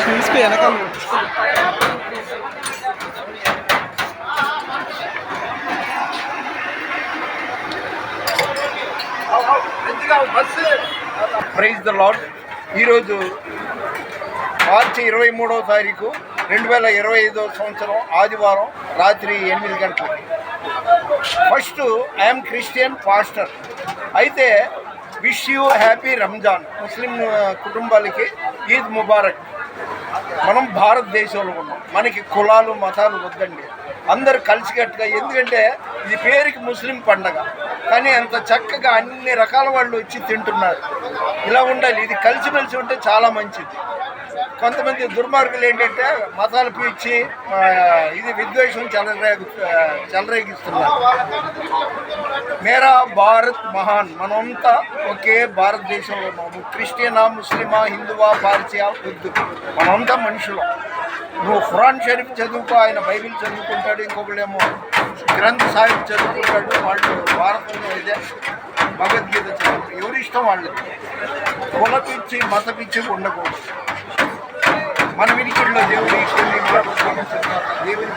చూసుకో వెనకాల praise the lord. ఈరోజు మార్చి 23వ తారీఖు 2025 సంవత్సరం ఆదివారం రాత్రి 8 గంటలకి. First I'm Christian pastor. అయితే విష్ యూ హ్యాపీ రంజాన్. ముస్లిం కుటుంబాలకి ఈద్ ముబారక్. మనం భారతదేశంలో ఉన్నాం, మనకి కులాలు మతాలు వద్దండి, అందరు కలిసికట్టుగా. ఎందుకంటే ఇది పేరుకి ముస్లిం పండగ, కానీ అంత చక్కగా అన్ని రకాల వాళ్ళు వచ్చి తింటున్నారు. ఇలా ఉండాలి, ఇది కలిసిమెలిసి ఉంటే చాలా మంచిది. కొంతమంది దుర్మార్గులు ఏంటంటే మతాలు పీల్చి ఇది విద్వేషం చెలరేగిస్తున్నారు. మేరా భారత్ మహాన్. మనమంతా ఒకే భారతదేశంలో ఉన్నాము. క్రిస్టియనా, ముస్లిమా, హిందువా, పార్సియా, ఉర్దూ, మనమంతా మనుషులు. నువ్వు ఖురాన్ షరీఫ్ చదువుకో, ఆయన బైబిల్ చదువుకుంటాడు, ఇంకొకళ్ళేమో గ్రంథ్ సాహిబ్ చదువుకుంటాడు. వాళ్ళు భారతంలో ఇదే భగవద్గీత చదువుతారు. ఎవరి ఇష్టం వాళ్ళకి. కుల పిచ్చి మత పిచ్చి ఉండకూడదు. మన వినికిడిలో దేవుడి దేవుని